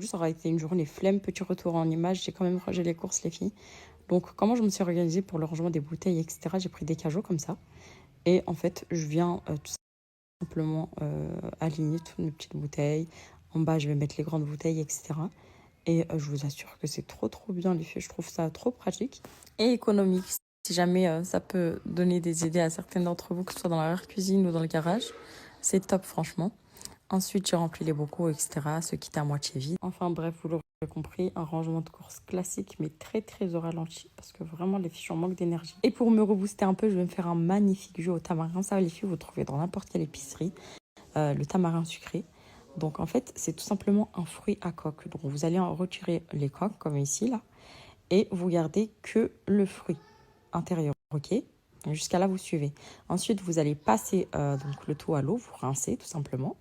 Ça aura été une journée flemme, petit retour en image. J'ai quand même rangé les courses, les filles. Donc, comment je me suis organisée pour le rangement des bouteilles, etc. J'ai pris des cajots comme ça. Et en fait, je viens tout simplement aligner toutes mes petites bouteilles. En bas, je vais mettre les grandes bouteilles, etc. Et je vous assure que c'est trop, trop bien, les filles. Je trouve ça trop pratique et économique. Si jamais ça peut donner des idées à certaines d'entre vous, que ce soit dans la cuisine ou dans le garage, c'est top, franchement. Ensuite, j'ai rempli les bocaux, etc. Ce qui était à moitié vide. Enfin bref, vous l'aurez compris, un rangement de course classique, mais très très au ralenti, parce que vraiment les filles en manque d'énergie. Et pour me rebooster un peu, je vais me faire un magnifique jus au tamarin. Ça, les filles, vous le trouvez dans n'importe quelle épicerie. Le tamarin sucré. Donc en fait, c'est tout simplement un fruit à coque. Donc vous allez en retirer les coques, comme ici, là, et vous gardez que le fruit intérieur, ok? Jusqu'à là, vous suivez. Ensuite, vous allez passer donc le tout à l'eau, vous rincez tout simplement.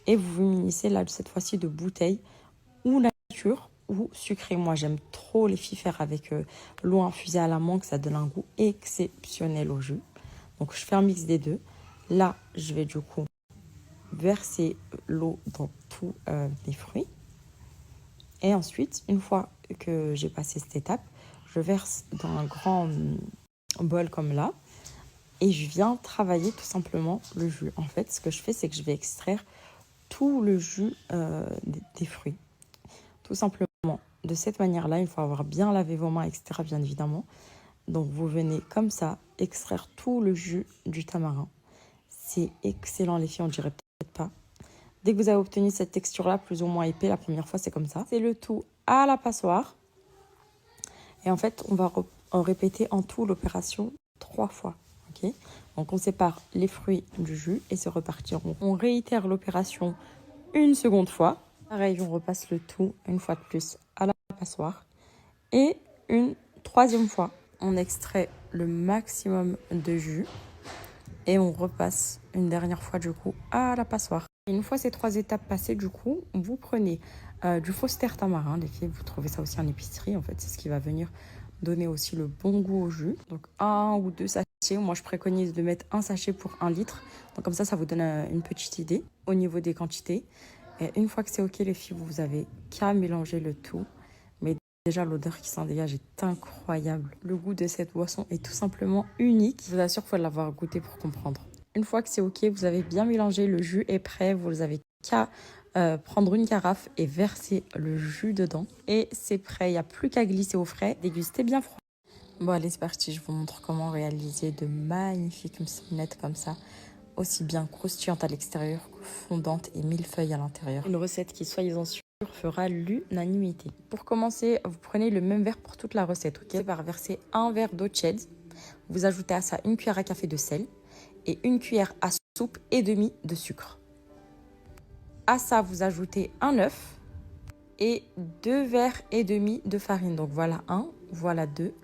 Et vous vous munissez là, cette fois-ci, de bouteilles ou nature ou sucré. Moi, j'aime trop les filles faire avec l'eau infusée à la menthe, ça donne un goût exceptionnel au jus. Donc, je fais un mix des deux. Là, je vais du coup verser l'eau dans tous mes fruits. Et ensuite, une fois que j'ai passé cette étape, je verse dans un grand bol comme là. Et je viens travailler tout simplement le jus. En fait, ce que je fais, c'est que je vais extraire tout le jus des fruits. Tout simplement. De cette manière-là, il faut avoir bien lavé vos mains, etc. bien évidemment. Donc, vous venez comme ça extraire tout le jus du tamarin. C'est excellent, les filles, on dirait peut-être pas. Dès que vous avez obtenu cette texture-là, plus ou moins épais, la première fois, c'est comme ça. C'est le tout à la passoire. Et en fait, on va répéter en tout l'opération 3 fois. Okay, donc, on sépare les fruits du jus et c'est reparti. On réitère l'opération une seconde fois. Pareil, on repasse le tout une fois de plus à la passoire. Et une troisième fois, on extrait le maximum de jus. Et on repasse une dernière fois, du coup, à la passoire. Une fois ces 3 étapes passées, du coup, vous prenez du Foster tamarin. Les filles, vous trouvez ça aussi en épicerie. En fait, c'est ce qui va venir donner aussi le bon goût au jus. Donc, 1 ou 2 sachets. Moi, je préconise de mettre un sachet pour 1 litre. Donc, comme ça vous donne une petite idée au niveau des quantités. Et une fois que c'est OK, les filles, vous avez qu'à mélanger le tout. Mais déjà, l'odeur qui s'en dégage est incroyable. Le goût de cette boisson est tout simplement unique. Je vous assure qu'il faut l'avoir goûté pour comprendre. Une fois que c'est OK, vous avez bien mélangé, le jus est prêt. Vous avez qu'à prendre une carafe et verser le jus dedans. Et c'est prêt, il n'y a plus qu'à glisser au frais. Dégustez bien froid. Bon, allez, c'est parti. Je vous montre comment réaliser de magnifiques moussinettes comme ça. Aussi bien croustillantes à l'extérieur que fondantes et millefeuilles à l'intérieur. Une recette qui, soyez-en sûrs, fera l'unanimité. Pour commencer, vous prenez le même verre pour toute la recette. Ok, par verser 1 verre d'eau tiède. Vous ajoutez à ça 1 cuillère à café de sel et 1 cuillère à soupe et demi de sucre. À ça, vous ajoutez un œuf et 2 verres et demi de farine. Donc voilà 1, voilà 2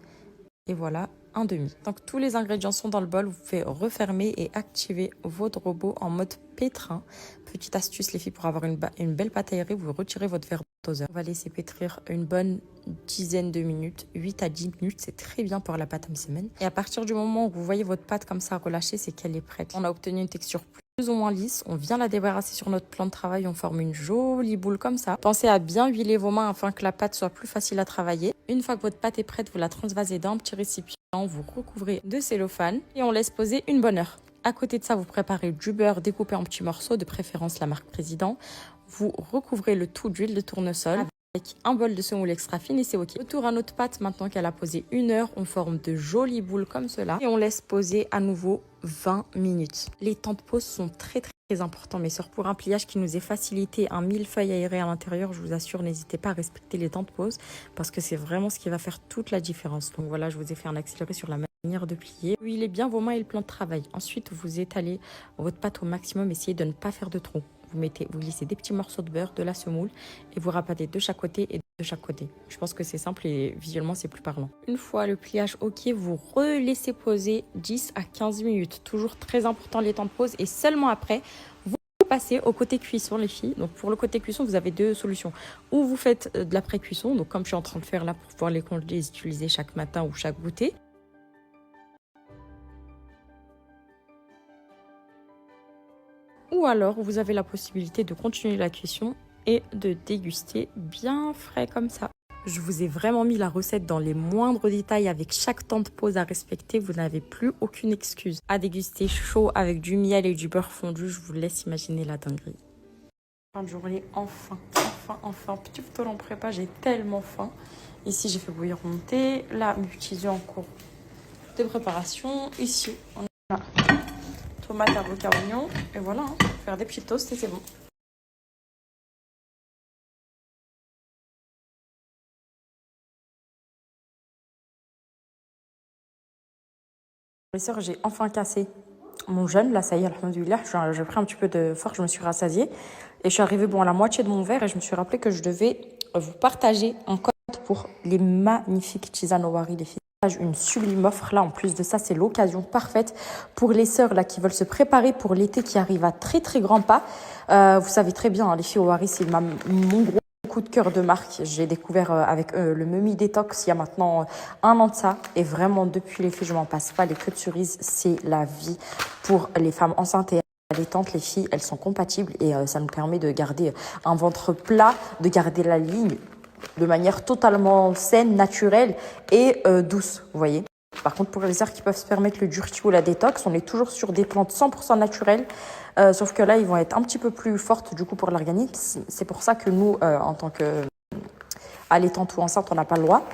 et voilà 1 demi. Donc tous les ingrédients sont dans le bol. Vous pouvez refermer et activer votre robot en mode pétrin. Petite astuce les filles, pour avoir une belle pâte aérée, vous retirez votre verre doseur. On va laisser pétrir une bonne dizaine de minutes, 8 à 10 minutes, c'est très bien pour la pâte à semaine. Et à partir du moment où vous voyez votre pâte comme ça relâcher, c'est qu'elle est prête. On a obtenu une texture plus ou moins lisse. On vient la débarrasser sur notre plan de travail. On forme une jolie boule comme ça. Pensez à bien huiler vos mains afin que la pâte soit plus facile à travailler. Une fois que votre pâte est prête, vous la transvasez dans un petit récipient. Vous recouvrez de cellophane et on laisse poser une bonne heure. À côté de ça, vous préparez du beurre découpé en petits morceaux, de préférence la marque Président. Vous recouvrez le tout d'huile de tournesol avec un bol de semoule extra fine et c'est OK. Retour à notre pâte, maintenant qu'elle a posé 1 heure, on forme de jolies boules comme cela et on laisse poser à nouveau 20 minutes. Les temps de pause sont très importants, mes sœurs. Pour un pliage qui nous est facilité, un millefeuille aéré à l'intérieur, je vous assure, n'hésitez pas à respecter les temps de pause parce que c'est vraiment ce qui va faire toute la différence. Donc voilà, je vous ai fait un accéléré sur la manière de plier. Huilez bien vos mains et le plan de travail. Ensuite, vous étalez votre pâte au maximum, essayez de ne pas faire de trous. Vous glissez des petits morceaux de beurre, de la semoule et vous rabattez de chaque côté et de chaque côté. Je pense que c'est simple et visuellement c'est plus parlant. Une fois le pliage OK, vous relaissez poser 10 à 15 minutes. Toujours très important les temps de pause et seulement après, vous passez au côté cuisson les filles. Donc pour le côté cuisson, vous avez 2 solutions. Ou vous faites de la pré-cuisson, donc comme je suis en train de faire là pour pouvoir les congeler et les utiliser chaque matin ou chaque goûter. Ou alors, vous avez la possibilité de continuer la cuisson et de déguster bien frais comme ça. Je vous ai vraiment mis la recette dans les moindres détails avec chaque temps de pause à respecter. Vous n'avez plus aucune excuse à déguster chaud avec du miel et du beurre fondu. Je vous laisse imaginer la dinguerie. Fin de journée, enfin. Petit photo en prépa, j'ai tellement faim. Ici, j'ai fait bouillir mon thé. Là, mes petits œufs en cours de préparation. Ici, on a tomate, avocat, oignon. Et voilà, hein, faire des petits toasts et c'est bon. Les sœurs, j'ai enfin cassé mon jeûne. Là, ça y est, alhamdoulilah, j'ai pris un petit peu de force, je me suis rassasiée. Et je suis arrivée à la moitié de mon verre et je me suis rappelé que je devais vous partager un code pour les magnifiques tisanes au wari, les filles. Une sublime offre. Là, en plus de ça, c'est l'occasion parfaite pour les sœurs là, qui veulent se préparer pour l'été qui arrive à très très grands pas. Vous savez très bien, hein, les filles au wari, c'est mon gros coup de cœur de marque. J'ai découvert avec le Mummy Detox il y a maintenant 1 an de ça. Et vraiment, depuis les filles, je m'en passe pas. Les queues de cerise, c'est la vie pour les femmes enceintes et allaitantes. Les filles, elles sont compatibles et ça nous permet de garder un ventre plat, de garder la ligne de manière totalement saine, naturelle et douce, vous voyez. Par contre, pour les sœurs qui peuvent se permettre le durti ou la détox, on est toujours sur des plantes 100% naturelles. Sauf que là, ils vont être un petit peu plus fortes du coup pour l'organisme. C'est pour ça que nous, en tant qu'allaitantes ou enceintes, on n'a pas le droit.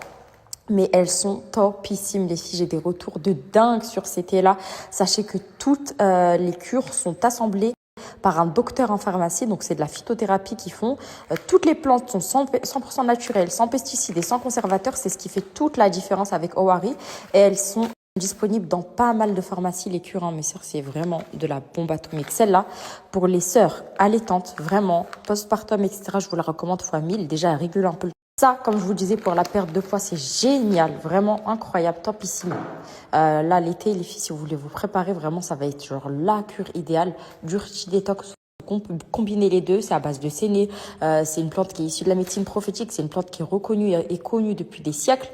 Mais elles sont topissimes, les filles. J'ai des retours de dingue sur ces thés-là. Sachez que toutes les cures sont assemblées par un docteur en pharmacie, donc c'est de la phytothérapie qu'ils font. Toutes les plantes sont 100% naturelles, sans pesticides et sans conservateurs. C'est ce qui fait toute la différence avec Owari. Et elles sont disponibles dans pas mal de pharmacies, les cures. Hein. Mes sœurs, c'est vraiment de la bombe atomique. Celle-là, pour les sœurs allaitantes, vraiment, postpartum, etc., je vous la recommande fois 1000. Déjà, elle régule un peu le ça, comme je vous disais, pour la perte de poids, c'est génial, vraiment incroyable, topissime. Là, l'été, les filles, si vous voulez vous préparer, vraiment, ça va être genre la cure idéale. Durti détox, on peut combiner les deux, c'est à base de séné. C'est une plante qui est issue de la médecine prophétique, c'est une plante qui est reconnue et connue depuis des siècles.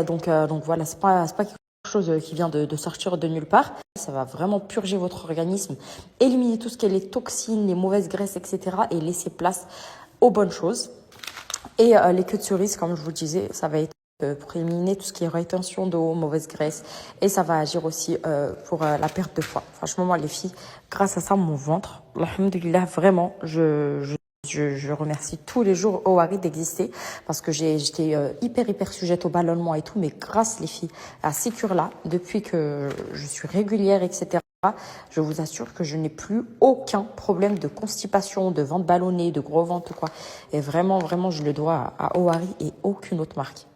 Donc voilà, c'est pas quelque chose qui vient de sortir de nulle part. Ça va vraiment purger votre organisme, éliminer tout ce qui est les toxines, les mauvaises graisses, etc. et laisser place aux bonnes choses. Et les queues de cerise, comme je vous le disais, ça va être pour éliminer tout ce qui est rétention d'eau, mauvaise graisse. Et ça va agir aussi pour la perte de poids. Franchement, moi, les filles, grâce à ça, mon ventre, alhamdoulilah, vraiment, je remercie tous les jours Owari d'exister parce que j'étais hyper sujette au ballonnement et tout. Mais grâce, les filles, à ces cures-là, depuis que je suis régulière, etc., je vous assure que je n'ai plus aucun problème de constipation, de ventre ballonné, de gros ventre ou quoi. Et vraiment, je le dois à Owari et aucune autre marque.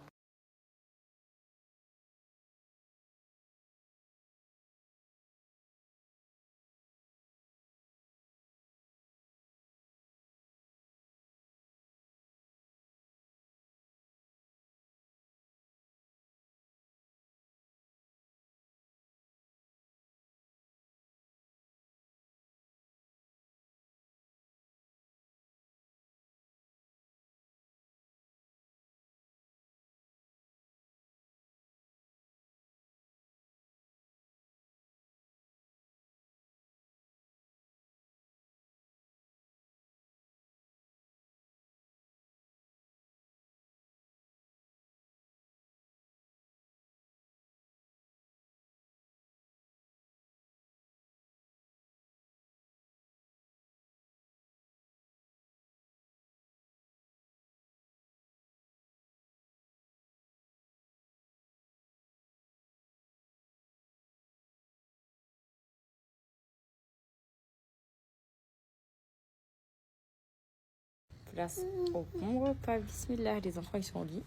Place au bon repas, bismillah, les enfants ils sont au lit.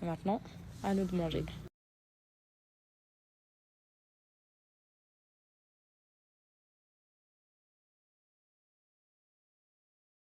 Et maintenant, à nous de manger.